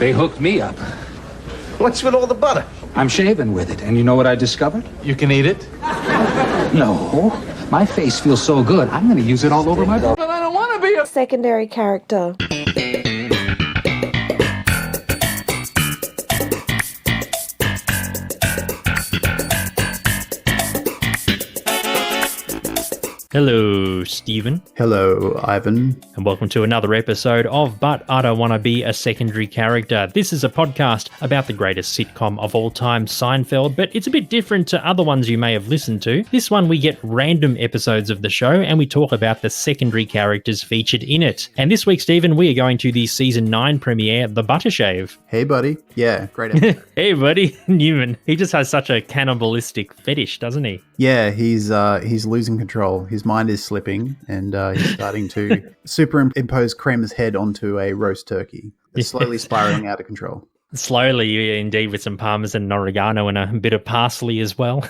They hooked me up. What's with all the butter? I'm shaving with it, and you know what I discovered? You can eat it? No. My face feels so good, I'm going to use it all over my body. But I don't want to be a secondary character. Hello, Stephen. Hello, Ivan. And welcome to another episode of But I Don't Want to Be a Secondary Character. This is a podcast about the greatest sitcom of all time, Seinfeld, but it's a bit different to other ones you may have listened to. This one, we get random episodes of the show and we talk about the secondary characters featured in it. And this week, Stephen, we are going to the Season 9 premiere, The Buttershave. Hey, buddy. Yeah, great episode. Hey, buddy. Newman. He just has such a cannibalistic fetish, doesn't he? Yeah, he's losing control. His mind is slipping, and he's starting to superimpose Kramer's head onto a roast turkey. It's slowly spiraling out of control. Slowly, indeed, with some parmesan and oregano and a bit of parsley as well.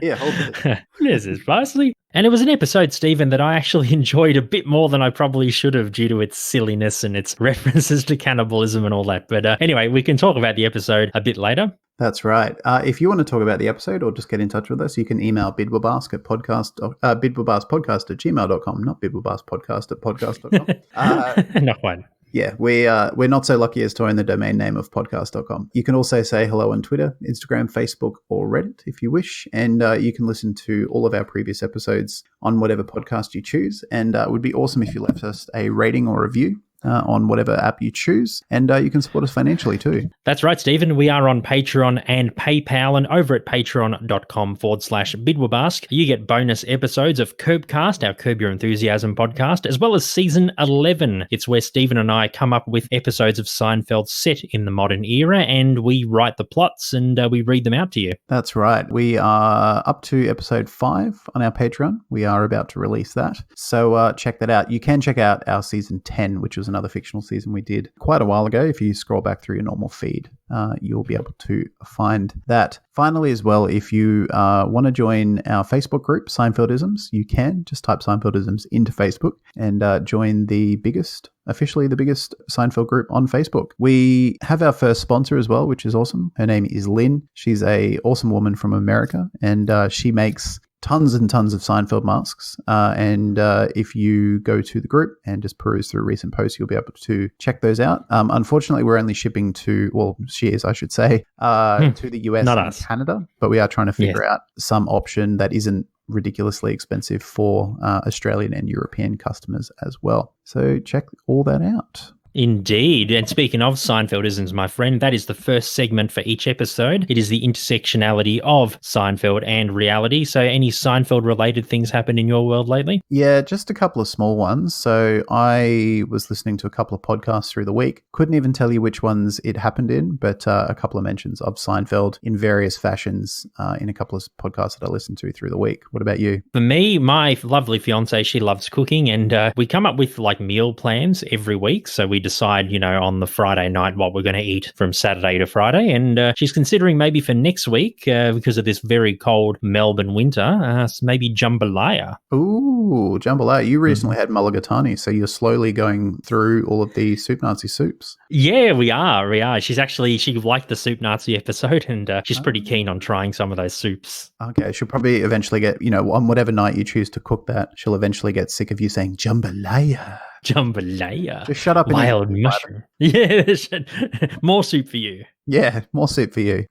Yeah, hold it. This is parsley. And it was an episode, Stephen, that I actually enjoyed a bit more than I probably should have due to its silliness and its references to cannibalism and all that. But anyway, we can talk about the episode a bit later. That's right. If you want to talk about the episode or just get in touch with us, you can email bidwabask@bidwabaskpodcast@gmail.com, not bidwabaskpodcast@podcast.com. Not one. Yeah, we're not so lucky as to own the domain name of podcast.com. You can also say hello on Twitter, Instagram, Facebook, or Reddit if you wish. And you can listen to all of our previous episodes on whatever podcast you choose. And it would be awesome if you left us a rating or review on whatever app you choose, and you can support us financially too. That's right, Stephen. We are on Patreon and PayPal, and over at patreon.com/bidwabask, you get bonus episodes of Curbcast, our Curb Your Enthusiasm podcast, as well as Season 11. It's where Stephen and I come up with episodes of Seinfeld set in the modern era, and we write the plots and we read them out to you. That's right. We are up to episode 5 on our Patreon. We are about to release that. So check that out. You can check out our Season 10, which was another fictional season we did quite a while ago. If you scroll back through your normal feed, you'll be able to find that. Finally, as well, if you want to join our Facebook group, Seinfeldisms, you can just type Seinfeldisms into Facebook and join officially the biggest Seinfeld group on Facebook. We have our first sponsor as well, which is awesome. Her name is Lynn. She's a awesome woman from America, and she makes tons and tons of Seinfeld masks. And if you go to the group and just peruse through recent posts, you'll be able to check those out. Unfortunately, we're only shipping to the US and Canada, but we are trying to figure out some option that isn't ridiculously expensive for Australian and European customers as well. So check all that out. Indeed. And speaking of Seinfeldisms, my friend, that is the first segment for each episode. It is the intersectionality of Seinfeld and reality. So any Seinfeld-related things happen in your world lately? Yeah, just a couple of small ones. So I was listening to a couple of podcasts through the week. Couldn't even tell you which ones it happened in, but a couple of mentions of Seinfeld in various fashions in a couple of podcasts that I listened to through the week. What about you? For me, my lovely fiance, she loves cooking, and we come up with like meal plans every week. So we decide, on the Friday night what we're going to eat from Saturday to Friday. And she's considering maybe for next week, because of this very cold Melbourne winter, maybe jambalaya. Ooh, jambalaya. You recently had mulligatawny, so you're slowly going through all of the Soup Nazi soups. Yeah, we are. She liked the Soup Nazi episode, and she's pretty keen on trying some of those soups. Okay, she'll probably eventually get, on whatever night you choose to cook that, she'll eventually get sick of you saying jambalaya. Jambalaya. Just shut up. Wild mushroom. Yeah, more soup for you. Yeah, more soup for you.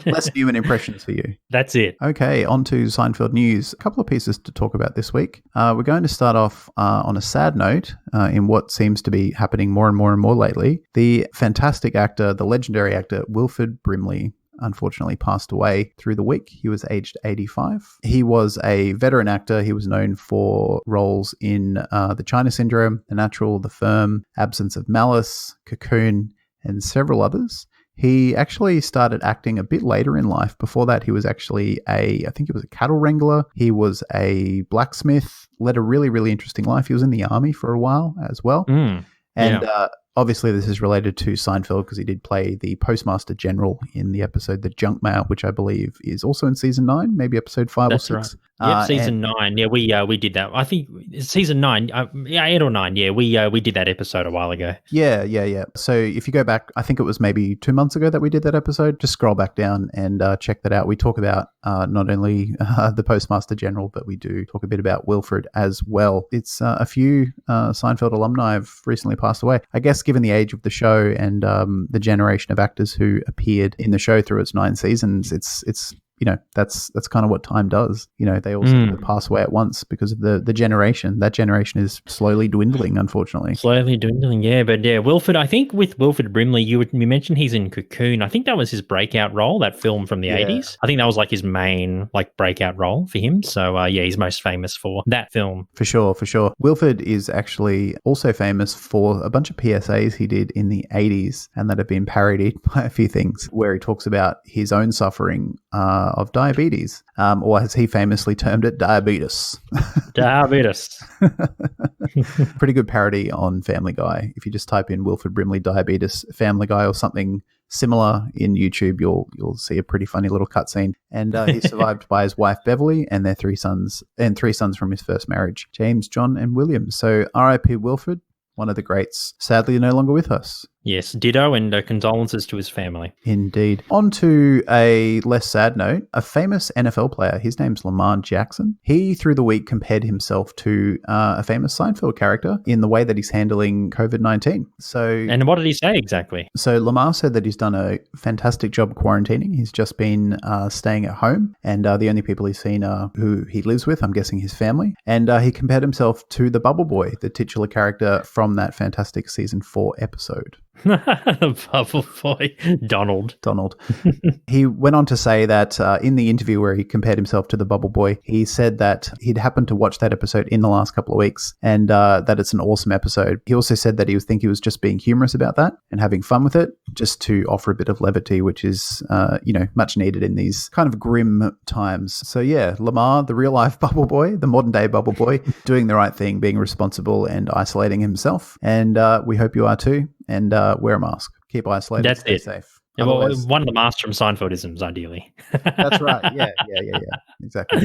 Less Newman impressions for you. That's it. Okay, on to Seinfeld news. A couple of pieces to talk about this week. We're going to start off on a sad note in what seems to be happening more and more lately. The fantastic actor, the legendary actor, Wilford Brimley, unfortunately passed away through the week. He was aged 85. He was a veteran actor. He was known for roles in The China Syndrome, The Natural, The Firm, Absence of Malice, Cocoon, and several others. He actually started acting a bit later in life. Before that, he was actually I think he was a cattle wrangler. He was a blacksmith, led a really, really interesting life. He was in the army for a while as well. Obviously, this is related to Seinfeld because he did play the Postmaster General in the episode The Junk Mail, which I believe is also in Season 9, maybe episode 5 or 6. Yep, season 9. Yeah, we did that. I think season 9. 8 or 9. Yeah, we did that episode a while ago. Yeah. So if you go back, I think it was maybe 2 months ago that we did that episode. Just scroll back down and check that out. We talk about not only the Postmaster General, but we do talk a bit about Wilfred as well. It's a few Seinfeld alumni have recently passed away. I guess given the age of the show and the generation of actors who appeared in the show through its 9 seasons, it's that's kind of what time does. They all seem to pass away at once because of the generation. That generation is slowly dwindling, unfortunately. Slowly dwindling, yeah. But yeah, Wilfred, I think with Wilfred Brimley, you mentioned he's in Cocoon. I think that was his breakout role, that film from the 80s. I think that was like his main breakout role for him. So he's most famous for that film. For sure. Wilfred is actually also famous for a bunch of PSAs he did in the 80s and that have been parodied by a few things where he talks about his own suffering of diabetes, or as he famously termed it, diabetes. Diabetes. Pretty good parody on Family Guy. If you just type in Wilfred Brimley diabetes Family Guy or something similar in YouTube, you'll see a pretty funny little cutscene. And he's survived by his wife Beverly and their 3 sons, and 3 sons from his first marriage, James, John, and William. So R.I.P. Wilfred, one of the greats, sadly no longer with us. Yes, ditto, and condolences to his family. Indeed. On to a less sad note, a famous NFL player, his name's Lamar Jackson. He, through the week, compared himself to a famous Seinfeld character in the way that he's handling COVID-19. And what did he say exactly? So Lamar said that he's done a fantastic job quarantining. He's just been staying at home, and the only people he's seen are who he lives with, I'm guessing his family. And he compared himself to the Bubble Boy, the titular character from that fantastic season 4 episode. The Bubble Boy. Donald. He went on to say that in the interview where he compared himself to the Bubble Boy, he said that he'd happened to watch that episode in the last couple of weeks and that it's an awesome episode. He also said that he was just being humorous about that and having fun with it, just to offer a bit of levity, which is, much needed in these kind of grim times. So yeah, Lamar, the real life Bubble Boy, the modern day Bubble Boy, doing the right thing, being responsible and isolating himself. And we hope you are too. And wear a mask. Keep isolated. That's stay it. safe. Yeah, well, one of the masks from Seinfeldisms, ideally. That's right. Yeah. Exactly.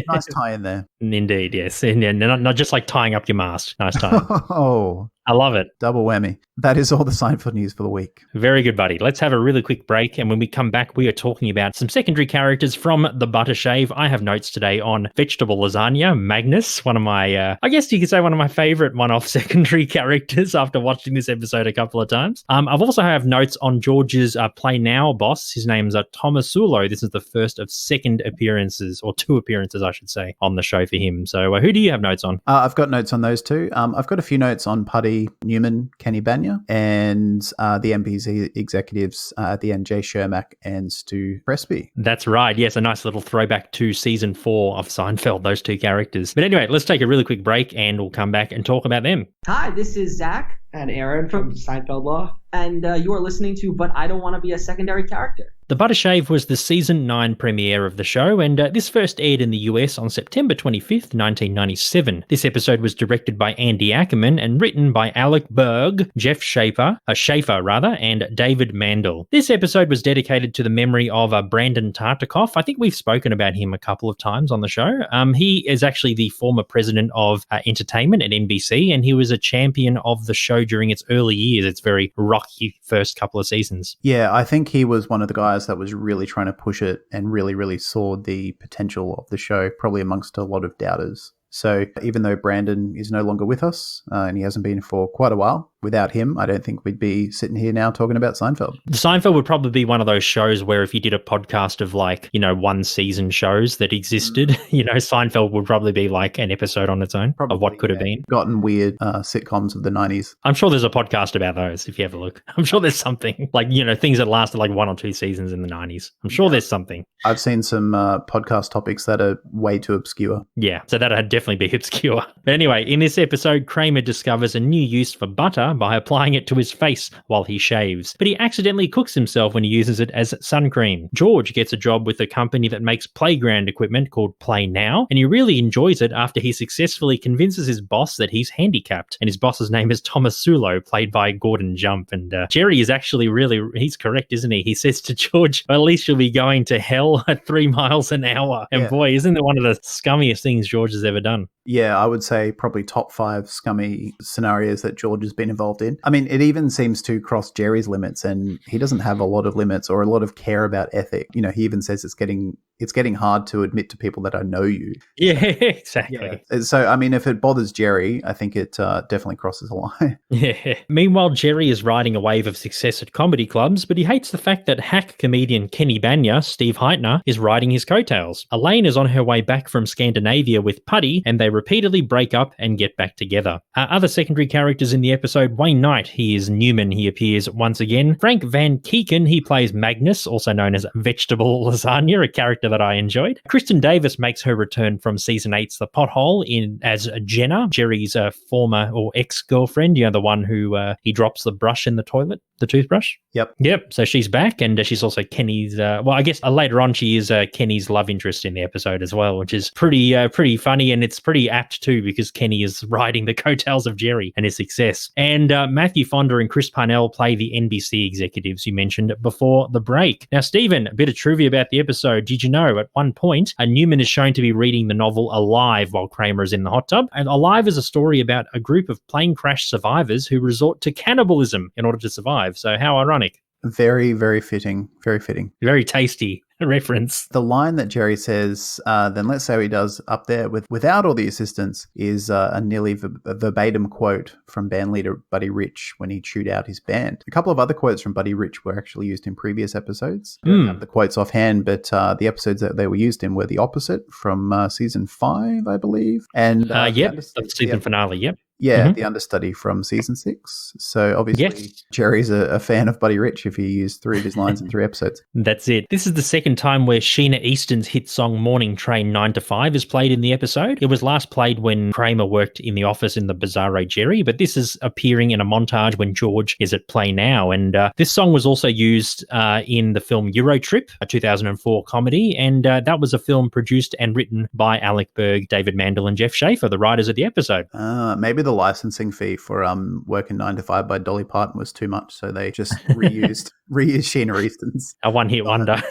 Nice tie in there. Indeed, yes. And not just like tying up your mask. Nice tie. Oh, I love it. Double whammy. That is all the Seinfeld news for the week. Very good, buddy. Let's have a really quick break. And when we come back, we are talking about some secondary characters from The Butter Shave. I have notes today on vegetable lasagna, Magnus, one of my, I guess you could say one of my favorite one-off secondary characters after watching this episode a couple of times. I've also have notes on George's Play Now boss. His name's Thomassoulo. This is the first of 2 appearances, or 2 appearances, I should say, on the show for him. So who do you have notes on? I've got notes on those 2. I've got a few notes on Puddy, Newman, Kenny Bania, and the NBC Executives at the end, Jay Shermack and Stu Presby. That's right. Yes, a nice little throwback to season 4 of Seinfeld, those 2 characters. But anyway, let's take a really quick break and we'll come back and talk about them. Hi, this is Zach. And Aaron from Seinfeld Law. And you are listening to But I Don't Want to Be a Secondary Character. The Butter Shave was the season 9 premiere of the show, and this first aired in the US on September 25th, 1997. This episode was directed by Andy Ackerman and written by Alec Berg, Jeff Schaefer, and David Mandel. This episode was dedicated to the memory of Brandon Tartikoff. I think we've spoken about him a couple of times on the show. He is actually the former president of entertainment at NBC, and he was a champion of the show during its early years, its very rocky first couple of seasons. Yeah, I think he was one of the guys that was really trying to push it and really saw the potential of the show, probably amongst a lot of doubters. So even though Brandon is no longer with us, and he hasn't been for quite a while, without him, I don't think we'd be sitting here now talking about Seinfeld. Seinfeld would probably be one of those shows where if you did a podcast of 1 season shows that existed, Seinfeld would probably be like an episode on its own of what could have been. Gotten weird sitcoms of the 90s. I'm sure there's a podcast about those if you have a look. I'm sure there's something things that lasted 1 or 2 seasons in the 90s. I'm sure there's something. I've seen some podcast topics that are way too obscure. Yeah, so that'd definitely be obscure. But anyway, in this episode, Kramer discovers a new use for butter by applying it to his face while he shaves, but he accidentally cooks himself when he uses it as sun cream. George gets a job with a company that makes playground equipment called Play Now, and he really enjoys it after he successfully convinces his boss that he's handicapped, and his boss's name is Thomassoulo, played by Gordon Jump. And Jerry is actually he's correct, isn't he? He says to George, at least you'll be going to hell at 3 miles an hour. And boy, isn't it one of the scummiest things George has ever done? Yeah, I would say probably top 5 scummy scenarios that George has been involved in. I mean, it even seems to cross Jerry's limits, and he doesn't have a lot of limits or a lot of care about ethic. You know, he even says it's getting hard to admit to people that I know you. Yeah, exactly. Yeah. So, I mean, if it bothers Jerry, I think it definitely crosses a line. Yeah. Meanwhile, Jerry is riding a wave of success at comedy clubs, but he hates the fact that hack comedian Kenny Bania, Steve Heitner, is riding his coattails. Elaine is on her way back from Scandinavia with Puddy, and they repeatedly break up and get back together. Other secondary characters in the episode: Wayne Knight, he is Newman, he appears once again. Frank Van Keeken, he plays Magnus, also known as Vegetable Lasagna, a character that I enjoyed. Kristen Davis makes her return from season 8's The Pothole as Jenna, Jerry's former or ex-girlfriend, the one who he drops the brush in the toilet, the toothbrush. Yep. So she's back, and she's also Kenny's, I guess later on she is Kenny's love interest in the episode as well, which is pretty funny, and it's pretty apt too, because Kenny is riding the coattails of Jerry and his success. And Matthew Fonda and Chris Parnell play the NBC executives you mentioned before the break. Now, Stephen, a bit of trivia about the episode. Did you know at one point Newman is shown to be reading the novel Alive while Kramer is in the hot tub? And Alive is a story about a group of plane crash survivors who resort to cannibalism in order to survive. So how ironic. Very, very fitting. Very fitting. Very tasty reference. The line that Jerry says, then let's say he does up there without all the assistance, is a nearly verbatim quote from band leader Buddy Rich when he chewed out his band. A couple of other quotes from Buddy Rich were actually used in previous episodes. I don't have the quotes offhand, but the episodes that they were used in were the opposite from season 5, I believe. And the season finale, yep. Yeah, the understudy from season 6. So obviously Jerry's a fan of Buddy Rich if he used 3 of his lines in 3 episodes. That's it. This is the second time where Sheena Easton's hit song Morning Train 9 to 5 is played in the episode. It was last played when Kramer worked in the office in the Bizarro Jerry, but this is appearing in a montage when George is at Play Now. And this song was also used in the film Eurotrip, a 2004 comedy, and that was a film produced and written by Alec Berg, David Mandel, and Jeff Schaefer, the writers of the episode. Maybe the licensing fee for Working 9 to 5 by Dolly Parton was too much, so they just reused Sheena Easton's a one-hit wonder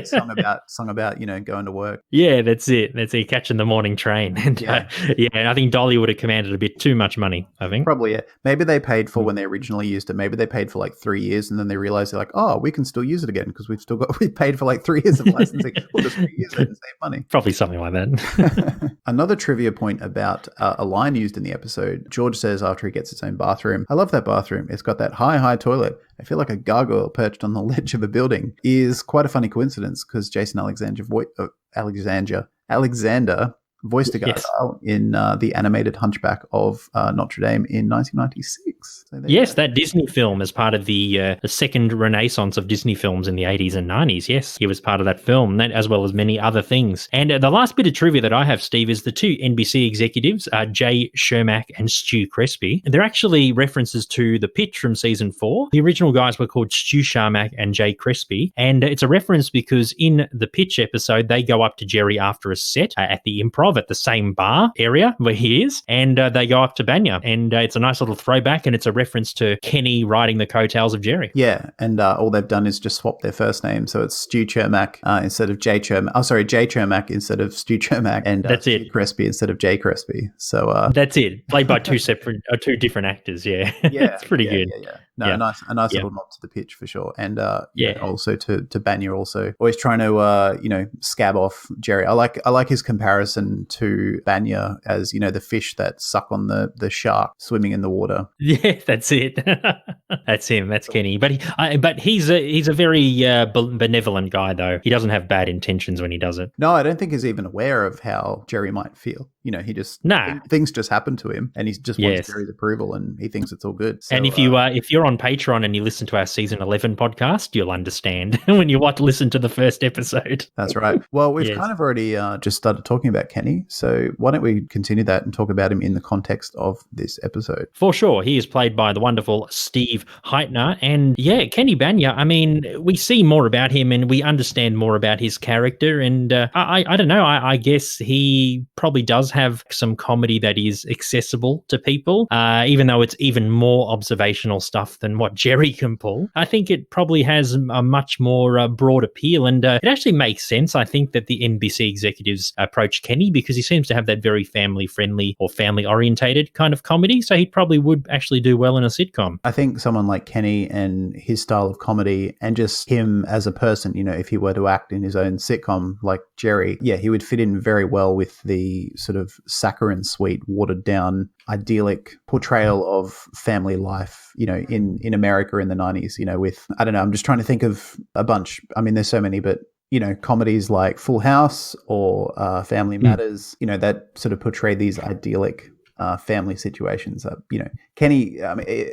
song about going to work. Yeah, that's it. Catching the morning train. And I think Dolly would have commanded a bit too much money, I think. Probably, yeah. Maybe they paid for when they originally used it. Maybe they paid for like 3 years, and then they realized they're like, oh, we can still use it again because we paid for like 3 years of licensing. We'll just reuse it and save money. Probably something like that. Another trivia point about a line used in the episode. George says after he gets his own bathroom, I love that bathroom. It's got that high toilet. I feel like a gargoyle perched on the ledge of a building. Is quite a funny coincidence because Jason Alexander voiced a gargoyle in the animated Hunchback of Notre Dame in 1996. So yes, that Disney film is part of the second renaissance of Disney films in the 80s and 90s. Yes, he was part of that film, as well as many other things. And the last bit of trivia that I have, Steve, is the 2 NBC executives, Jay Shermack and Stu Crespi. They're actually references to The Pitch from season 4. The original guys were called Stu Shermack and Jay Crespi, and it's a reference because in The Pitch episode, they go up to Jerry after a set at the Improv at the same bar area where he is, and they go up to Banya, and it's a nice little throwback, and it's a reference to Kenny riding the coattails of Jerry. Yeah, and all they've done is just swap their first name, so it's Stu Chermack instead of Jay Chermack. Oh, sorry, Jay Chermack instead of Stu Chermack, and that's Stu it. Crespi instead of Jay Crespi. So that's it. Played by 2 different actors. Yeah, it's pretty good. Yeah. No, a nice little nod to The Pitch for sure, and also to Banya, also always trying to scab off Jerry. I like his comparison to Banya as the fish that suck on the shark swimming in the water. Yeah, that's it. That's him. That's Kenny. But he's a very benevolent guy, though. He doesn't have bad intentions when he does it. No, I don't think he's even aware of how Jerry might feel. He just things just happen to him, and he just wants Jerry's approval, and he thinks it's all good. So, and if you're on Patreon and you listen to our season 11 podcast, you'll understand when you listen to the first episode. That's right. Well, we've Yes. kind of already just started talking about Kenny, so why don't we continue that and talk about him in the context of this episode? For sure. He is played by the wonderful Steve Heitner. And yeah, Kenny Bania, I mean, we see more about him and we understand more about his character. And I don't know, I guess he probably does have some comedy that is accessible to people, even though it's even more observational stuff than what Jerry can pull. I think it probably has a much more broad appeal. And it actually makes sense, I think, that the NBC executives approach Kenny because he seems to have that very family-friendly or family-orientated kind of comedy. So he probably would actually do well in a sitcom. I think someone like Kenny and his style of comedy and just him as a person, you know, if he were to act in his own sitcom like Jerry, yeah, he would fit in very well with the sort of saccharine sweet, watered down, idyllic portrayal of family life, you know, in America in the 90s, you know, with, I don't know, I'm just trying to think of a bunch. I mean, there's so many, but you know, comedies like Full House or Family Matters, you know, that sort of portray these idyllic family situations. You know, Kenny,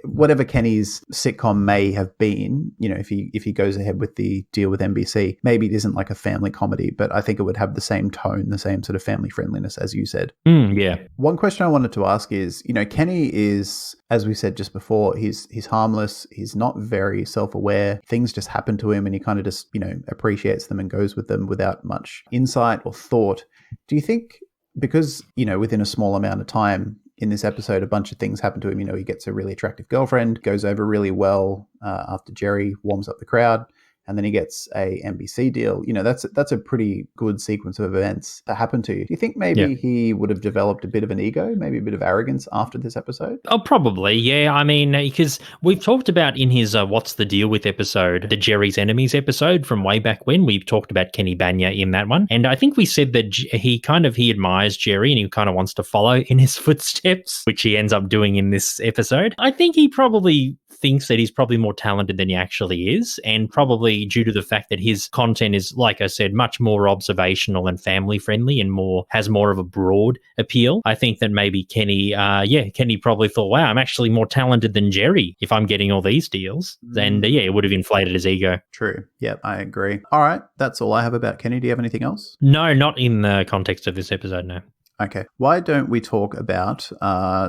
whatever Kenny's sitcom may have been, you know, if he goes ahead with the deal with NBC, maybe it isn't like a family comedy, but I think it would have the same tone, the same sort of family friendliness, as you said. Yeah. One question I wanted to ask is, you know, Kenny is, as we said just before, he's harmless. He's not very self-aware. Things just happen to him and he kind of just, you know, appreciates them and goes with them without much insight or thought. Do you think, because, you know, within a small amount of time in this episode, a bunch of things happen to him. You know, he gets a really attractive girlfriend, goes over really well after Jerry warms up the crowd, and then he gets a NBC deal. You know, that's a pretty good sequence of events that happen to you. Do you think maybe he would have developed a bit of an ego, maybe a bit of arrogance after this episode? Oh, probably, yeah. I mean, because we've talked about in his What's the Deal With episode, the Jerry's Enemies episode from way back when, we've talked about Kenny Bania in that one. And I think we said that he admires Jerry and he kind of wants to follow in his footsteps, which he ends up doing in this episode. I think he probably thinks that he's probably more talented than he actually is, and probably due to the fact that his content is, like I said, much more observational and family friendly and has more of a broad appeal. I think that maybe Kenny probably thought, wow, I'm actually more talented than Jerry if I'm getting all these deals. And it would have inflated his ego. True. Yeah, I agree. All right. That's all I have about Kenny. Do you have anything else? No, not in the context of this episode, no. Okay. Why don't we talk about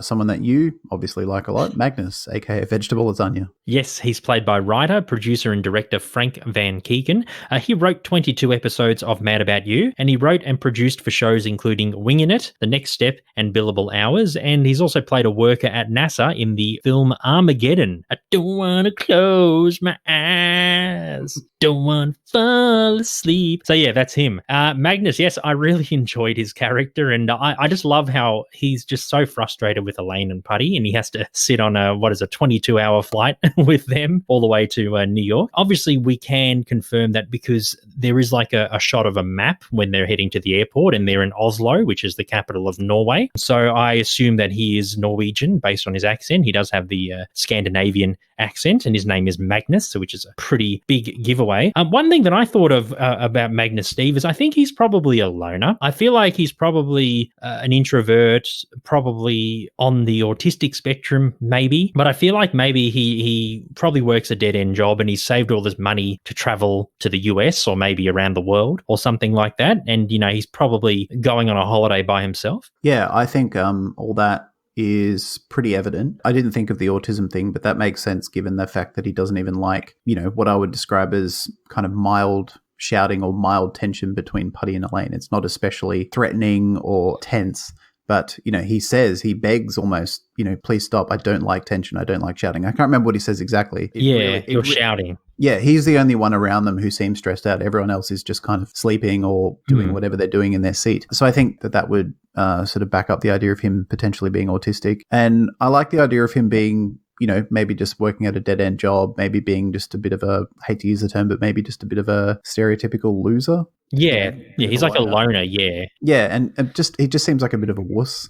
someone that you obviously like a lot, Magnus, aka Vegetable Lasagna? Yes, he's played by writer, producer, and director Frank Van Keeken. He wrote 22 episodes of Mad About You, and he wrote and produced for shows including Winging It, The Next Step, and Billable Hours. And he's also played a worker at NASA in the film Armageddon. I don't want to close my eyes. Don't want to fall asleep. So yeah, that's him. Magnus, yes, I really enjoyed his character, and I just love how he's just so frustrated with Elaine and Puddy, and he has to sit on a 22-hour flight with them all the way to New York. Obviously, we can confirm that because there is like a shot of a map when they're heading to the airport, and they're in Oslo, which is the capital of Norway. So I assume that he is Norwegian based on his accent. He does have the Scandinavian accent, and his name is Magnus, which is a pretty big giveaway. One thing that I thought of about Magnus, Steve, is I think he's probably a loner. I feel like he's probably an introvert, probably on the autistic spectrum, maybe. But I feel like maybe he probably works a dead-end job and he's saved all this money to travel to the US or maybe around the world or something like that. And, you know, he's probably going on a holiday by himself. Yeah, I think all that is pretty evident. I didn't think of the autism thing, but that makes sense given the fact that he doesn't even like, you know, what I would describe as kind of mild shouting or mild tension between Puddy and Elaine. It's not especially threatening or tense, but, you know, he begs almost, you know, please stop. I don't like tension. I don't like shouting. I can't remember what he says exactly. You're shouting. Yeah, he's the only one around them who seems stressed out. Everyone else is just kind of sleeping or doing whatever they're doing in their seat. So I think that would sort of back up the idea of him potentially being autistic. And I like the idea of him being, you know, maybe just working at a dead-end job, maybe being just a bit of a, I hate to use the term, but maybe just a bit of a stereotypical loser. Yeah, he's like a loner, yeah. Yeah, and he just seems like a bit of a wuss.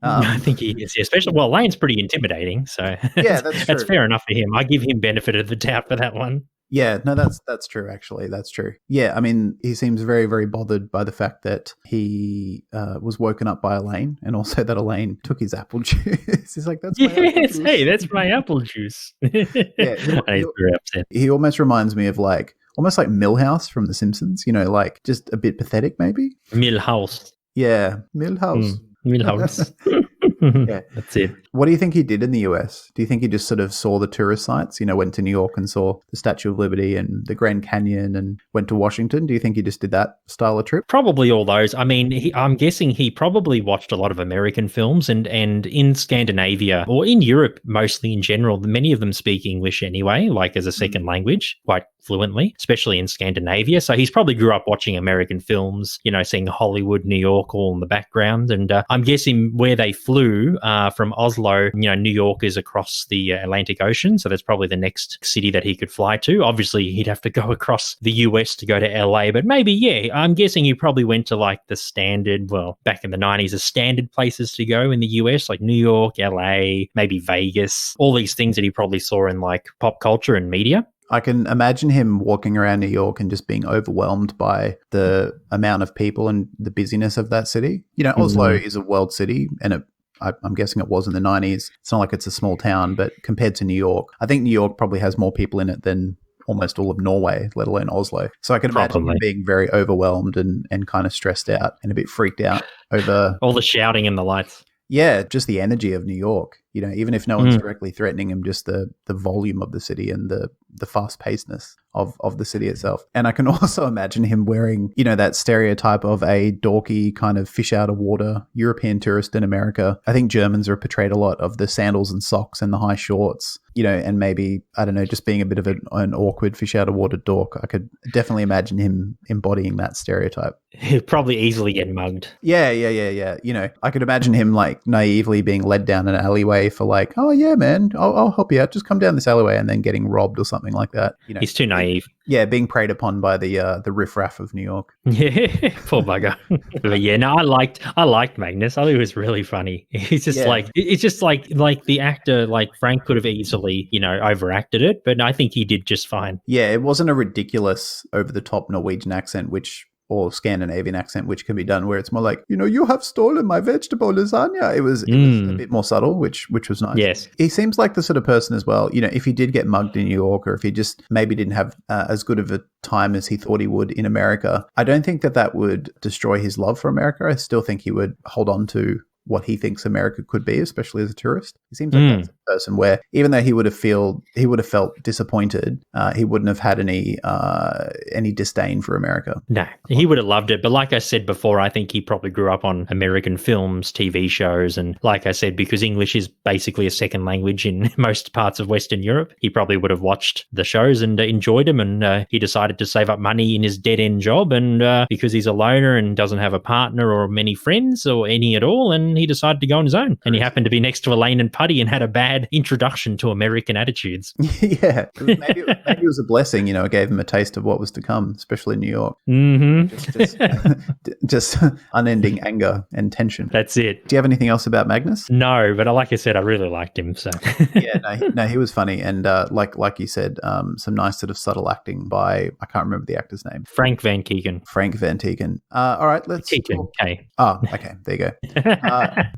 I think he is, especially, Lane's pretty intimidating, so yeah, that's true. That's fair enough for him. I give him benefit of the doubt for that one. Yeah, no, that's true. Actually, that's true. Yeah, I mean, he seems very, very bothered by the fact that he was woken up by Elaine, and also that Elaine took his apple juice. He's like, "That's my apple Yes, juice." hey, that's my apple juice. Yeah, And he's very upset. he almost reminds me of almost like Milhouse from The Simpsons. Like just a bit pathetic, maybe. Millhouse. Yeah, Milhouse. Millhouse. Yeah. That's it. What do you think he did in the US? Do you think he just sort of saw the tourist sites? Went to New York and saw the Statue of Liberty and the Grand Canyon and went to Washington? Do you think he just did that style of trip? Probably all those. I mean, I'm guessing he probably watched a lot of American films and in Scandinavia or in Europe, mostly in general, many of them speak English anyway, like as a second language, quite fluently, especially in Scandinavia. So he's probably grew up watching American films, seeing Hollywood, New York all in the background. And I'm guessing where they flew from Oslo, New York is across the Atlantic Ocean. So that's probably the next city that he could fly to. Obviously, he'd have to go across the US to go to LA, but maybe, yeah, I'm guessing he probably went to like the standard, well, back in the 90s, the standard places to go in the US, like New York, LA, maybe Vegas, all these things that he probably saw in like pop culture and media. I can imagine him walking around New York and just being overwhelmed by the amount of people and the busyness of that city. Oslo is a world city, and I'm guessing it was in the 90s. It's not like it's a small town, but compared to New York, I think New York probably has more people in it than almost all of Norway, let alone Oslo. So I can imagine him being very overwhelmed and kind of stressed out and a bit freaked out over all the shouting and the lights. Yeah, just the energy of New York. Even if no one's directly threatening him, just the volume of the city and the fast-pacedness of the city itself. And I can also imagine him wearing, that stereotype of a dorky kind of fish out of water European tourist in America. I think Germans are portrayed a lot of the sandals and socks and the high shorts, and maybe, I don't know, just being a bit of an awkward fish out of water dork. I could definitely imagine him embodying that stereotype. He'd probably easily get mugged. Yeah. I could imagine him like naively being led down an alleyway for like, oh yeah, man, I'll help you out. Just come down this alleyway, and then getting robbed or something like that. He's too naive. Yeah, being preyed upon by the riffraff of New York. Yeah, poor bugger. But yeah, no, I liked Magnus. I thought he was really funny. He's just it's just like the actor, like Frank could have easily, overacted it, but I think he did just fine. Yeah, it wasn't a ridiculous over the top Norwegian accent, or Scandinavian accent, which can be done where it's more like, you have stolen my vegetable lasagna. It was a bit more subtle, which was nice. Yes. He seems like the sort of person as well, if he did get mugged in New York, or if he just maybe didn't have as good of a time as he thought he would in America, I don't think that would destroy his love for America. I still think he would hold on to what he thinks America could be, especially as a tourist. He seems like that's a person where, even though he would have felt disappointed, he wouldn't have had any disdain for America. No, he would have loved it. But like I said before, I think he probably grew up on American films, TV shows, and like I said, because English is basically a second language in most parts of Western Europe, he probably would have watched the shows and enjoyed them. And he decided to save up money in his dead-end job, and because he's a loner and doesn't have a partner or many friends or any at all, and he decided to go on his own. And he happened to be next to Elaine and Puddy and had a bad introduction to American attitudes. Yeah. Maybe it was a blessing, it gave him a taste of what was to come, especially in New York. Just unending anger and tension. That's it. Do you have anything else about Magnus? No, but like I said, I really liked him. So No, he was funny. And like you said, some nice sort of subtle acting by, I can't remember the actor's name. Frank Van Keeken. All right, let's Keeken, K. Oh, okay. There you go.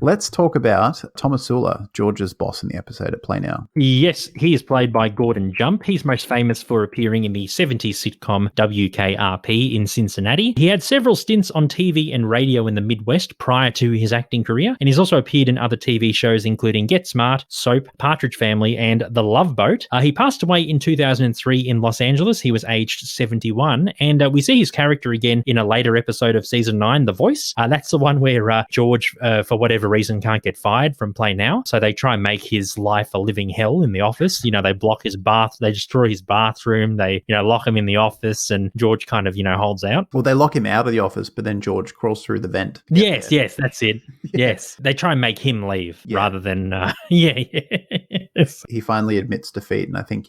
Let's talk about Thomassoulo, George's boss in the episode at Play Now. Yes, he is played by Gordon Jump. He's most famous for appearing in the 70s sitcom WKRP in Cincinnati. He had several stints on TV and radio in the Midwest prior to his acting career, and he's also appeared in other TV shows including Get Smart, Soap, Partridge Family, and The Love Boat. He passed away in 2003 in Los Angeles. He was aged 71, and we see his character again in a later episode of season 9, The Voice. That's the one where George, for whatever reason, can't get fired from Play Now, so they try and make his life a living hell in the office. They block his bath, they destroy his bathroom, they lock him in the office, and George kind of Holds out. Well, they lock him out of the office, but then George crawls through the vent. Yes, that's it. Yes, they try and make him leave rather than yes. He finally admits defeat, and I think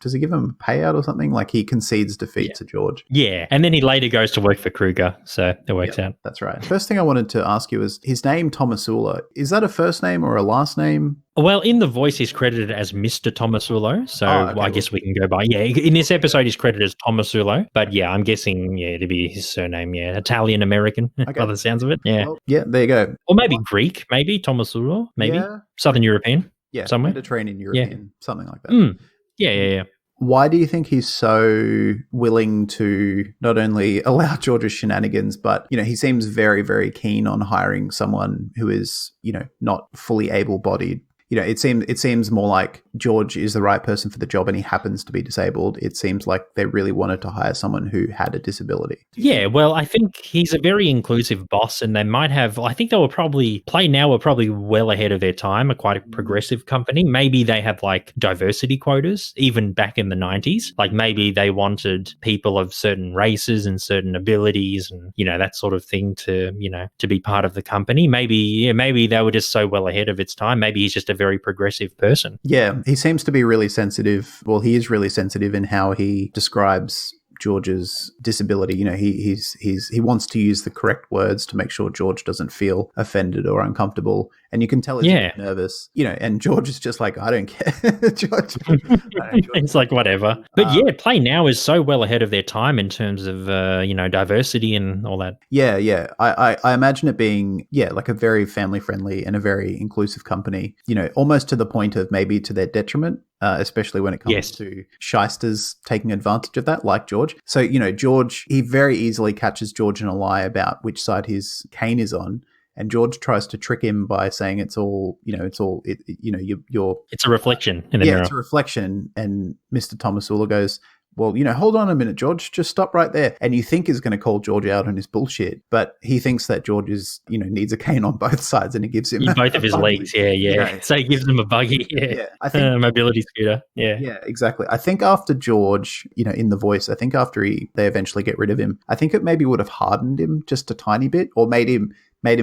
does he give him a payout or something? Like he concedes defeat to George. Yeah, and then he later goes to work for Kruger, so it works out. That's right. First thing I wanted to ask you is his name Thomassoulo. Is that a first name or a last name? Well, in the voice, he's credited as Mr. Thomassoulo, so I guess we can go by. Yeah, in this episode, he's credited as Thomassoulo, but yeah, I'm guessing, to be his surname, Italian-American, by the sounds of it. Yeah. Well, yeah, there you go. Or maybe Greek, maybe, Thomassoulo, maybe. Yeah. Southern European. Yeah, somewhere. Mediterranean European, something like that. Yeah. Why do you think he's so willing to not only allow George's shenanigans, but, he seems very, very keen on hiring someone who is, not fully able-bodied? It seems more like George is the right person for the job and he happens to be disabled. It seems like they really wanted to hire someone who had a disability. Yeah, well, I think he's a very inclusive boss, and they might have, I think they were probably well ahead of their time, quite a progressive company. Maybe they have like diversity quotas, even back in the 90s. Like maybe they wanted people of certain races and certain abilities and, that sort of thing to be part of the company. Maybe they were just so well ahead of its time. Maybe he's just a very progressive person. Yeah, he seems to be really sensitive. Well, he is really sensitive in how he describes George's disability. He wants to use the correct words to make sure George doesn't feel offended or uncomfortable. And you can tell he's nervous, and George is just like, I don't care. George. It's like, whatever. But Play Now is so well ahead of their time in terms of, diversity and all that. Yeah. I imagine it being, like a very family friendly and a very inclusive company, almost to the point of maybe to their detriment. Especially when it comes to shysters taking advantage of that, like George. So, George, he very easily catches George in a lie about which side his cane is on. And George tries to trick him by saying it's all, you're... It's a reflection in the mirror. Yeah, it's a reflection. And Mr. Thomassoulo goes, well, hold on a minute, George, just stop right there. And you think he's going to call George out on his bullshit, but he thinks that George is, needs a cane on both sides and he gives him both of his legs. Yeah. So he gives him a buggy. Yeah. I think mobility scooter. Yeah. Yeah, exactly. I think after George, in the voice, I think after they eventually get rid of him, I think it maybe would have hardened him just a tiny bit or made him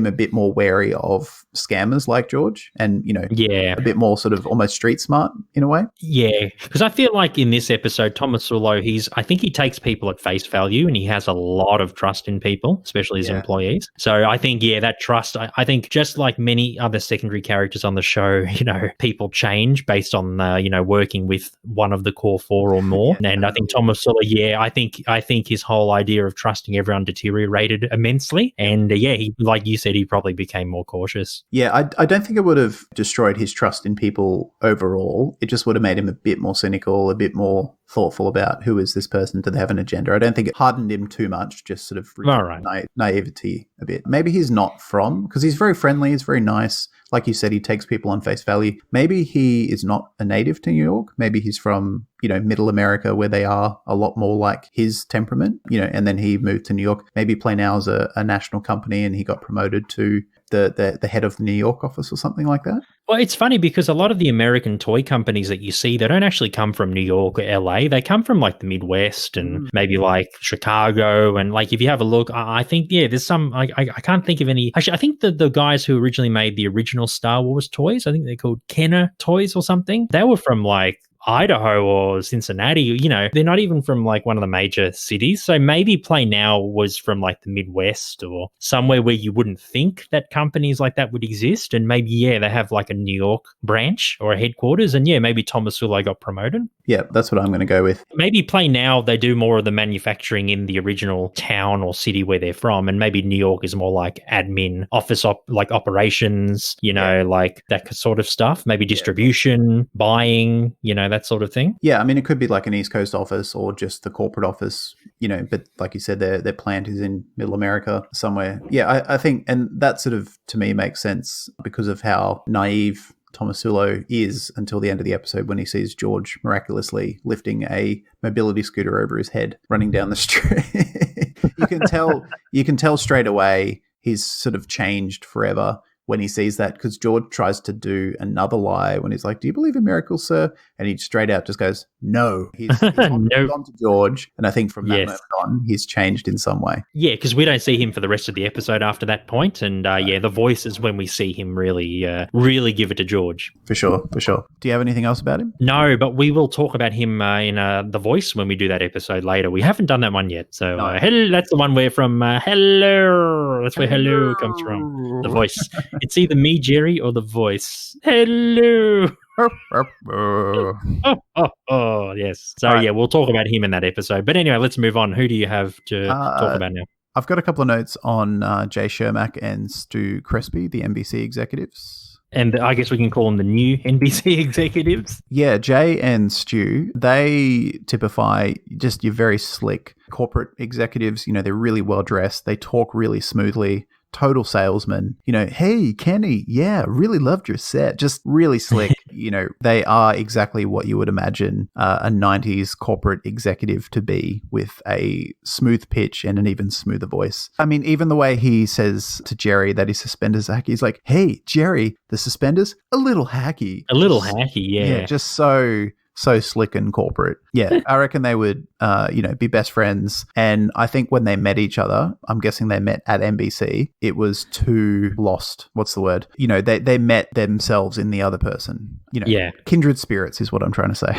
a bit more wary of scammers like George and, a bit more sort of almost street smart in a way. Yeah, because I feel like in this episode, Thomassoulo, I think he takes people at face value and he has a lot of trust in people, especially his employees. So I think, that trust, I think just like many other secondary characters on the show, people change based on, working with one of the core four or more. And I think Thomassoulo, I think his whole idea of trusting everyone deteriorated immensely. And he, like you said, he probably became more cautious. Yeah, I don't think it would have destroyed his trust in people overall. It just would have made him a bit more cynical, a bit more thoughtful about who is this person? Do they have an agenda? I don't think it hardened him too much, just sort of naivety a bit. Maybe he's not because he's very friendly, he's very nice. Like you said, he takes people on face value. Maybe he is not a native to New York. Maybe he's from, middle America where they are a lot more like his temperament, and then he moved to New York. Maybe Play Now is a national company and he got promoted to the head of the New York office or something like that. Well, it's funny because a lot of the American toy companies that you see, they don't actually come from New York or LA. They come from like the Midwest and maybe like Chicago. And like, if you have a look, I think, there's some, I can't think of any. Actually, I think the guys who originally made the original Star Wars toys, I think they're called Kenner Toys or something. They were from like Idaho or Cincinnati, they're not even from like one of the major cities. So maybe Play Now was from like the Midwest or somewhere where you wouldn't think that companies like that would exist. And maybe, they have like a New York branch or a headquarters. And maybe Thomassoulo got promoted. Yeah, that's what I'm going to go with. Maybe Play Now, they do more of the manufacturing in the original town or city where they're from. And maybe New York is more like admin, office, like operations, like that sort of stuff. Maybe distribution, buying, that sort of thing. Yeah, I mean, it could be like an East Coast office or just the corporate office, but like you said, their plant is in Middle America somewhere. Yeah, I think, and that sort of, to me, makes sense because of how naive Thomassoulo is until the end of the episode when he sees George miraculously lifting a mobility scooter over his head, running down the street. You can tell straight away he's sort of changed forever when he sees that, because George tries to do another lie when he's like, "Do you believe in miracles, sir?" And he straight out just goes, "No." He's on to George, and I think from that moment on, he's changed in some way. Yeah, because we don't see him for the rest of the episode after that point, and the voice is when we see him really give it to George. For sure. Do you have anything else about him? No, but we will talk about him in The Voice when we do that episode later. We haven't done that one yet, so hello, that's the one where from hello. That's where hello comes from. The Voice. It's either me, Jerry, or the voice. Hello. Oh, yes. So, Right. yeah, we'll talk about him in that episode. But anyway, let's move on. Who do you have to talk about now? I've got a couple of notes on Jay Shermack and Stu Crespi, the NBC executives. And I guess we can call them the new NBC executives. Yeah, Jay and Stu, they typify just your very slick corporate executives. You know, they're really well dressed. They talk really smoothly. Total salesman. You know, hey, Kenny, yeah, really loved your set. Just really slick. You know, they are exactly what you would imagine a 90s corporate executive to be, with a smooth pitch and an even smoother voice. I mean, even the way he says to Jerry that his suspenders are hacky, he's like, hey, Jerry, the suspenders, a little hacky. A little hacky, yeah. Yeah, just so slick and corporate. Yeah, I reckon they would, be best friends. And I think when they met each other, I'm guessing they met at NBC, it was too lost. What's the word? You know, they met themselves in the other person. You know, yeah. Kindred spirits is what I'm trying to say.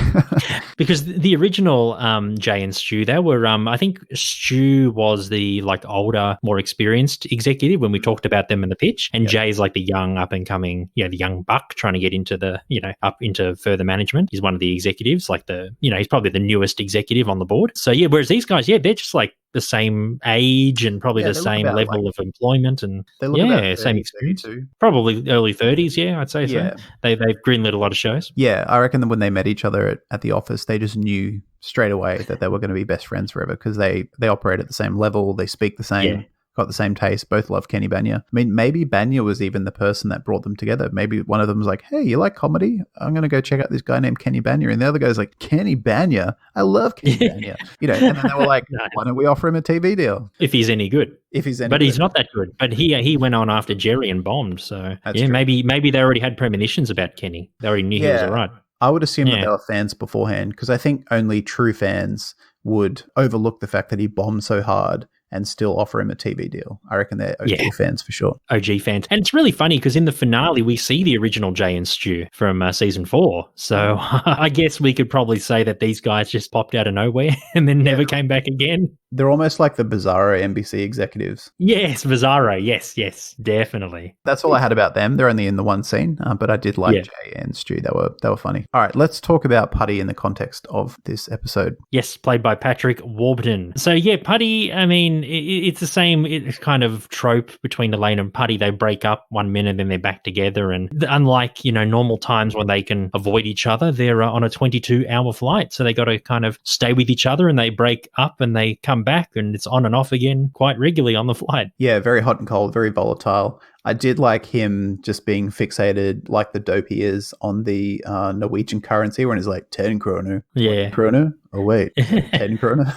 Because the original Jay and Stu, they were, I think Stu was the like older, more experienced executive when we talked about them in the pitch. And Jay's like the young up and coming, the young buck trying to get into the, up into further management. He's one of the executives, like he's probably the newest executive on the board. So yeah, whereas these guys, they're just like the same age and probably the same level of employment and same experience. Probably early 30s, I'd say so. They've greenlit a lot of shows. Yeah, I reckon that when they met each other at the office, they just knew straight away that they were going to be best friends forever, because they operate at the same level, they speak the same. Yeah. Got the same taste, both love Kenny Bania. I mean, maybe Bania was even the person that brought them together. Maybe one of them was like, hey, you like comedy? I'm going to go check out this guy named Kenny Bania. And the other guy's like, Kenny Bania? I love Kenny Bania. And then they were like, why don't we offer him a TV deal? If he's any good. But he's not that good. But he went on after Jerry and bombed. So true. Maybe they already had premonitions about Kenny. They already knew he was all right. I would assume that they were fans beforehand, because I think only true fans would overlook the fact that he bombed so hard and still offer him a TV deal. I reckon they're OG fans for sure. OG fans. And it's really funny because in the finale, we see the original Jay and Stu from season 4. So I guess we could probably say that these guys just popped out of nowhere and then never came back again. They're almost like the Bizarro NBC executives. Yes, Bizarro. Yes, definitely. That's all I had about them. They're only in the one scene, but I did like Jay and Stu. They were funny. All right, let's talk about Puddy in the context of this episode. Yes, played by Patrick Warburton. So Puddy, I mean, it's the same kind of trope between Elaine and Puddy. They break up 1 minute, then they're back together. And unlike, normal times when they can avoid each other, they're on a 22-hour flight. So they got to kind of stay with each other, and they break up and they come back, and it's on and off again quite regularly on the flight. Yeah, very hot and cold, very volatile. I did like him just being fixated like the dope he is on the Norwegian currency when he's like 10 kroner. Yeah. Kroner? Oh, wait. 10 kroner?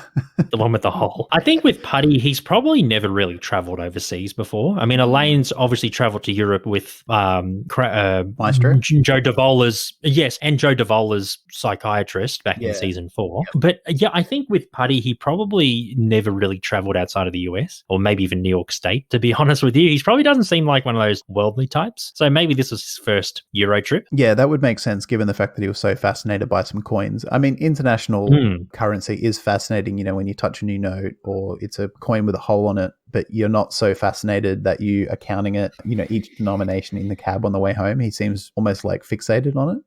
The one with the hole. I think with Puddy, he's probably never really traveled overseas before. I mean, Elaine's obviously traveled to Europe with Maestro? Joe Davola's, and Joe Davola's psychiatrist back in season 4. Yep. But I think with Puddy, he probably never really traveled outside of the US, or maybe even New York State, to be honest with you. He probably doesn't seem like one of those worldly types. So maybe this was his first Euro trip. Yeah, that would make sense given the fact that he was so fascinated by some coins. I mean, international currency is fascinating, when you touch a new note or it's a coin with a hole on it, but you're not so fascinated that you are counting it, each denomination in the cab on the way home. He seems almost like fixated on it.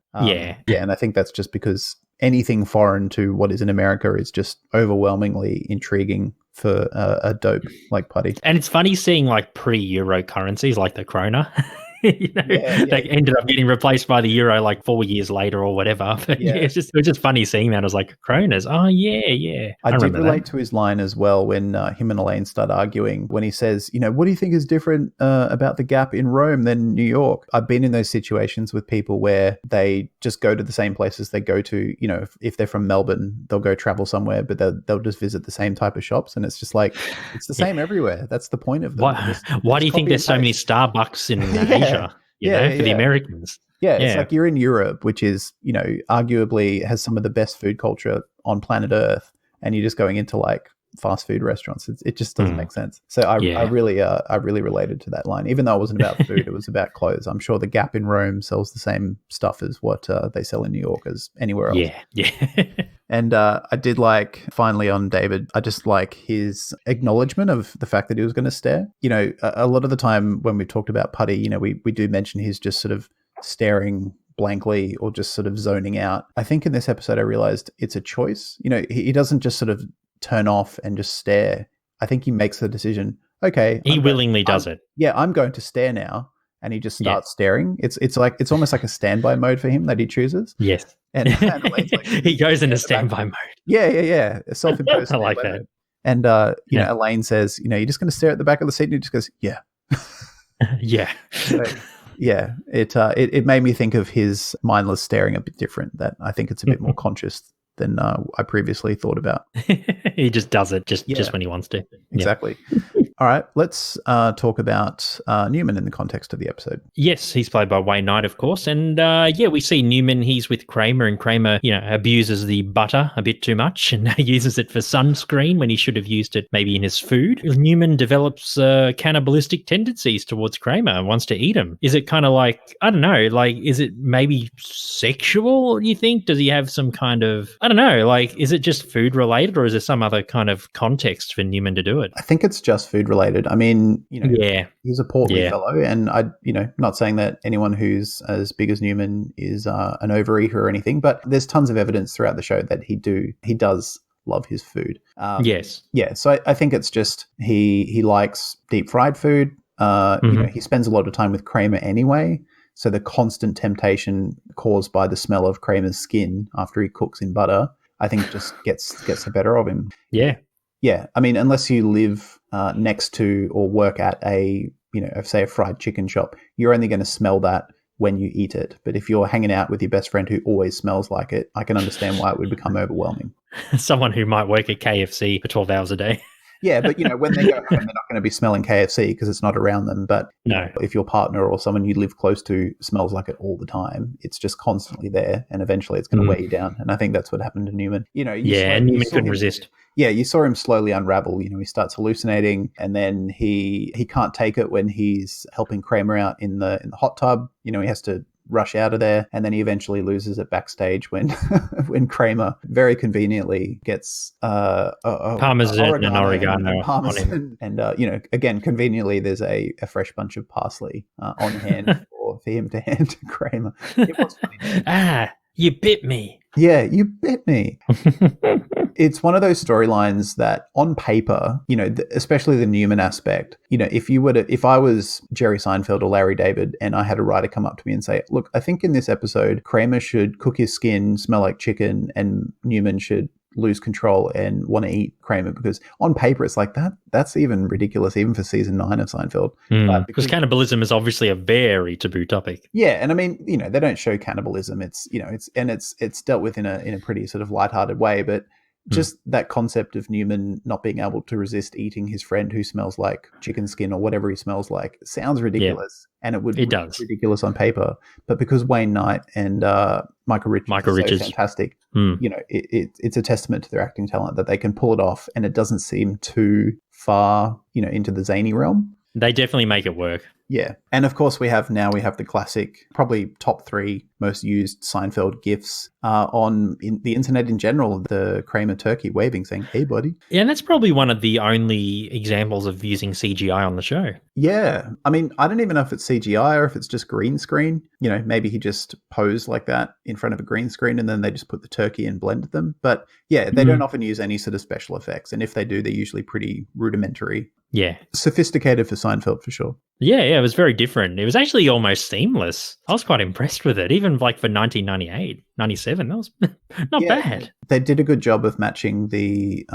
Yeah, and I think that's just because anything foreign to what is in America is just overwhelmingly intriguing for a dope like Puddy. And it's funny seeing like pre-Euro currencies like the krona. They ended up getting replaced by the euro like 4 years later or whatever. But it was just funny seeing that. I was like, kronas. Oh yeah. I did relate to his line as well when him and Elaine start arguing, when he says, what do you think is different about the Gap in Rome than New York? I've been in those situations with people where they just go to the same places they go to. If they're from Melbourne, they'll go travel somewhere, but they'll just visit the same type of shops, and it's just like it's the same everywhere. That's the point of them. Why do you think there's so many Starbucks in Asia? For the Americans. Yeah, it's like you're in Europe, which is, arguably has some of the best food culture on planet Earth, and you're just going into like fast food restaurants. It just doesn't make sense. So I really related to that line, even though it wasn't about food, it was about clothes. I'm sure the Gap in Rome sells the same stuff as what they sell in New York as anywhere else. Yeah. And I did like, finally on David, I just like his acknowledgement of the fact that he was going to stare. You know, a lot of the time when we talked about Puddy, you know, we do mention his just sort of staring blankly or just sort of zoning out. I think in this episode I realized it's a choice. You know, he doesn't just sort of turn off and just stare. I think he makes the decision, okay. He willingly does it. Yeah, I'm going to stare now. And he just starts staring. It's almost like a standby mode for him that he chooses. Yes. And Elaine's like, he goes into standby mode. Yeah. A self-imposed. I like that. Mode. And you know, Elaine says, you know, you're just going to stare at the back of the seat, and he just goes, yeah. Yeah. So, yeah. It made me think of his mindless staring a bit different. That I think it's a bit more conscious than I previously thought about. He just does it just when he wants to. Exactly. All right, let's talk about Newman in the context of the episode. Yes, he's played by Wayne Knight, of course. And we see Newman, he's with Kramer, and Kramer, you know, abuses the butter a bit too much and uses it for sunscreen when he should have used it maybe in his food. Newman develops cannibalistic tendencies towards Kramer and wants to eat him. Is it kind of like, I don't know, like, is it maybe sexual, you think? Does he have some kind of, I don't know, like, is it just food related, or is there some other kind of context for Newman to do it? I think it's just food related. I mean, you know, he's a portly fellow, and not saying that anyone who's as big as Newman is an overeater or anything, but there's tons of evidence throughout the show that he does love his food. Yes. Yeah. So I think it's just he likes deep fried food. You know, he spends a lot of time with Kramer anyway. So the constant temptation caused by the smell of Kramer's skin after he cooks in butter, I think just gets the better of him. Yeah. Yeah. I mean, unless you live next to or work at a, you know, say a fried chicken shop, you're only going to smell that when you eat it. But if you're hanging out with your best friend who always smells like it, I can understand why it would become overwhelming. Someone who might work at KFC for 12 hours a day. Yeah, but, you know, when they go home, they're not going to be smelling KFC because it's not around them. But if your partner or someone you live close to smells like it all the time, it's just constantly there, and eventually it's going to weigh you down. And I think that's what happened to Newman. You know, Newman couldn't resist. Yeah, you saw him slowly unravel. You know, he starts hallucinating, and then he can't take it when he's helping Kramer out in the hot tub. You know, he has to rush out of there, and then he eventually loses it backstage when when Kramer very conveniently gets Parmesan and oregano on him. And you know, again, conveniently there's a fresh bunch of parsley on hand for him to hand to Kramer. It was funny. You bit me. Yeah, you bit me. It's one of those storylines that on paper, you know, especially the Newman aspect, you know, if I was Jerry Seinfeld or Larry David and I had a writer come up to me and say, look, I think in this episode, Kramer should cook his skin, smell like chicken, and Newman should lose control and want to eat Kramer, because on paper it's like that's even ridiculous, even for season 9 of Seinfeld. Because cannibalism is obviously a very taboo topic. Yeah, and I mean, you know, they don't show cannibalism. It's, you know, it's dealt with in a pretty sort of lighthearted way, but just that concept of Newman not being able to resist eating his friend who smells like chicken skin or whatever he smells like sounds ridiculous. And it be ridiculous on paper. But because Wayne Knight and Michael Richards are so fantastic, you know, it's a testament to their acting talent that they can pull it off, and it doesn't seem too far, you know, into the zany realm. They definitely make it work. Yeah. And of course we have the classic, probably top 3 most used Seinfeld GIFs on the internet in general, the Kramer turkey waving saying, hey, buddy. Yeah, and that's probably one of the only examples of using CGI on the show. Yeah. I mean, I don't even know if it's CGI or if it's just green screen. You know, maybe he just posed like that in front of a green screen and then they just put the turkey and blended them. But yeah, they don't often use any sort of special effects. And if they do, they're usually pretty rudimentary. Yeah. Sophisticated for Seinfeld, for sure. Yeah, it was very different. It was actually almost seamless. I was quite impressed with it, even like for 1998, 97. That was not bad. They did a good job of matching the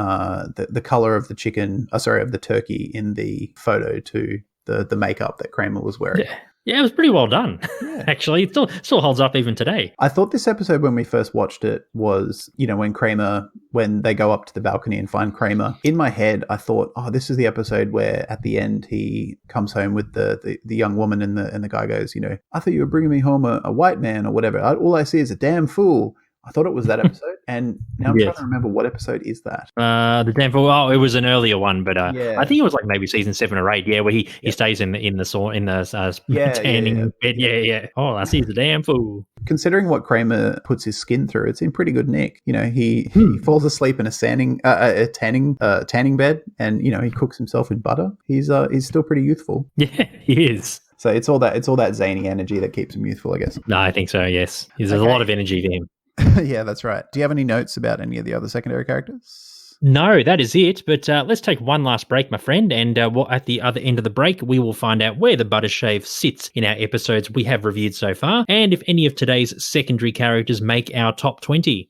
color of the of the turkey in the photo to the makeup that Kramer was wearing. Yeah, it was pretty well done, actually. It still holds up even today. I thought this episode, when we first watched it, was, you know, when they go up to the balcony and find Kramer. In my head, I thought, oh, this is the episode where at the end he comes home with the young woman and the guy goes, you know, I thought you were bringing me home a white man or whatever. All I see is a damn fool. I thought it was that episode, and now I'm trying Yes. to remember what episode is that. The damn fool. Oh, it was an earlier one, but Yeah. I think it was like maybe season 7 or 8. Yeah, where he stays in the tanning bed. Yeah. Oh, I see the damn fool. Considering what Kramer puts his skin through, it's in pretty good nick. You know, he falls asleep in a tanning bed, and you know he cooks himself in butter. He's still pretty youthful. Yeah, he is. So it's all that zany energy that keeps him youthful, I guess. No, I think so. Yes, there's a lot of energy to him. Yeah, that's right. Do you have any notes about any of the other secondary characters? No, that is it. But let's take one last break, my friend. And at the other end of the break, we will find out where the butter shave sits in our episodes we have reviewed so far, and if any of today's secondary characters make our top 20.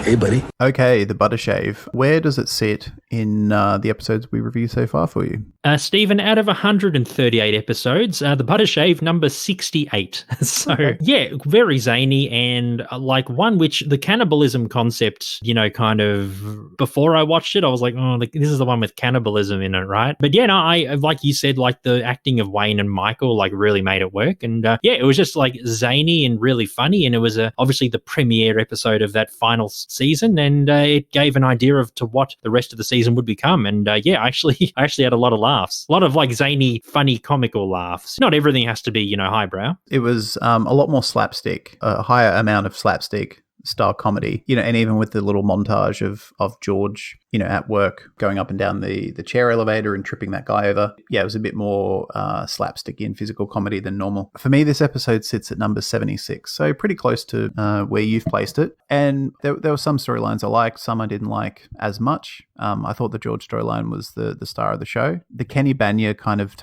Hey, buddy. Okay, the butter shave. Where does it sit in the episodes we reviewed so far for you? Stephen, out of 138 episodes, the butter shave number 68. So, yeah, very zany and like one which the cannibalism concept, you know, kind of before I watched it, I was like, oh, this is the one with cannibalism in it, right? But yeah, no, I like you said, like the acting of Wayne and Michael like really made it work. And yeah, it was just like zany and really funny. And it was obviously the premiere episode of that final season, and it gave an idea of to what the rest of the season would become. And yeah, I actually had a lot of laughs, a lot of like zany, funny, comical laughs. Not everything has to be, you know, highbrow. It was a lot more slapstick, a higher amount of slapstick style comedy, you know, and even with the little montage of George, you know, at work going up and down the chair elevator and tripping that guy over. Yeah, it was a bit more slapsticky and physical comedy than normal. For me, this episode sits at number 76, so pretty close to where you've placed it. And there were some storylines I liked, some I didn't like as much. I thought the George storyline was the star of the show. The Kenny Bania kind of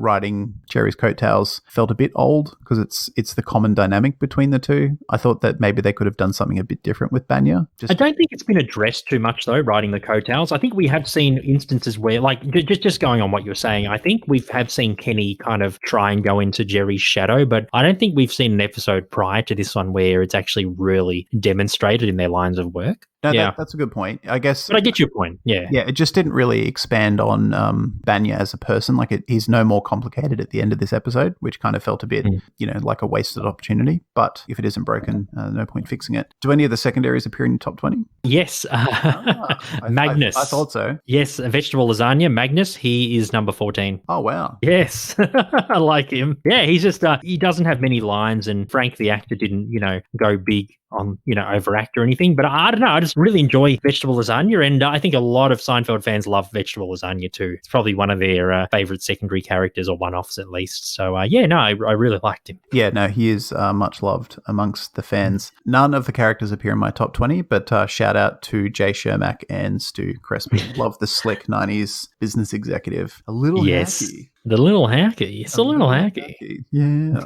riding Jerry's coattails felt a bit old because it's the common dynamic between the two. I thought that maybe they could have done something a bit different with Bania. I don't think it's been addressed too much though, riding the coattails. I think we have seen instances where, like, just going on what you're saying, I think we have seen Kenny kind of try and go into Jerry's shadow, but I don't think we've seen an episode prior to this one where it's actually really demonstrated in their lines of work. No, yeah, that's a good point. I guess, but I get your point. Yeah, it just didn't really expand on Bania as a person. Like he's no more complicated at the end of this episode, which kind of felt a bit, you know, like a wasted opportunity. But if it isn't broken, no point fixing it. Do any of the secondaries appear in your top 20? Yes, Magnus. I thought so. Yes, vegetable lasagna. Magnus. He is number 14. Oh wow. Yes, I like him. Yeah, he's just he doesn't have many lines, and Frank the actor didn't, you know, go big on, you know, overact or anything, but I don't know, I just really enjoy vegetable lasagna, and I think a lot of Seinfeld fans love vegetable lasagna too. It's probably one of their favorite secondary characters, or one-offs at least. So yeah, no, I really liked him. Yeah, no, he is much loved amongst the fans. None of the characters appear in my top 20, but shout out to Jay Shermack and Stu Crespi. Love the slick 90s business executive. A little hacky. The little hacky. It's a little hacky. Yeah.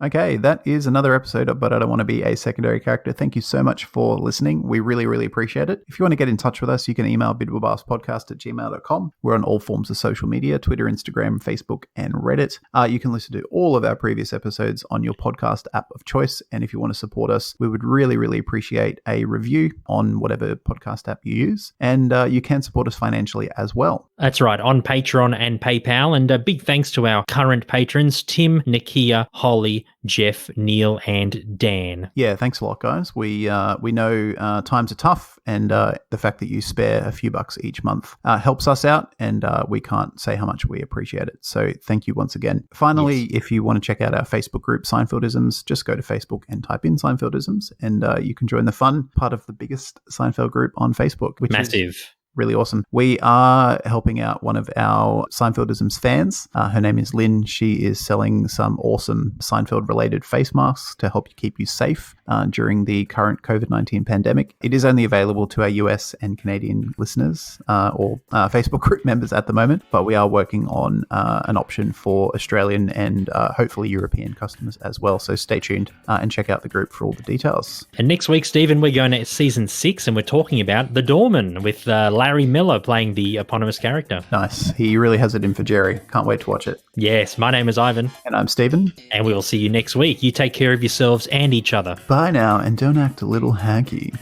Okay, that is another episode of But I Don't Want to Be a Secondary Character. Thank you so much for listening. We really, really appreciate it. If you want to get in touch with us, you can email bidwabastpodcast@gmail.com. We're on all forms of social media, Twitter, Instagram, Facebook, and Reddit. You can listen to all of our previous episodes on your podcast app of choice. And if you want to support us, we would really, really appreciate a review on whatever podcast app you use. And you can support us financially as well. That's right, on Patreon and PayPal. And a big thanks to our current patrons, Tim, Nakia, Holly, Jeff, Neil, and Dan. Yeah, thanks a lot, guys. We know times are tough, and the fact that you spare a few bucks each month helps us out, and we can't say how much we appreciate it. So thank you once again. Finally, if you want to check out our Facebook group, Seinfeldisms, just go to Facebook and type in Seinfeldisms, and you can join the fun part of the biggest Seinfeld group on Facebook, which Massive. is really awesome. We are helping out one of our Seinfeldisms fans. Her name is Lynn. She is selling some awesome Seinfeld-related face masks to help you keep you safe during the current COVID-19 pandemic. It is only available to our US and Canadian listeners or Facebook group members at the moment, but we are working on an option for Australian and hopefully European customers as well. So stay tuned and check out the group for all the details. And next week, Stephen, we're going to season 6, and we're talking about The Doorman with Larry Miller playing the eponymous character. Nice. He really has it in for Jerry. Can't wait to watch it. Yes, my name is Ivan. And I'm Stephen. And we will see you next week. You take care of yourselves and each other. Bye now, and don't act a little hacky.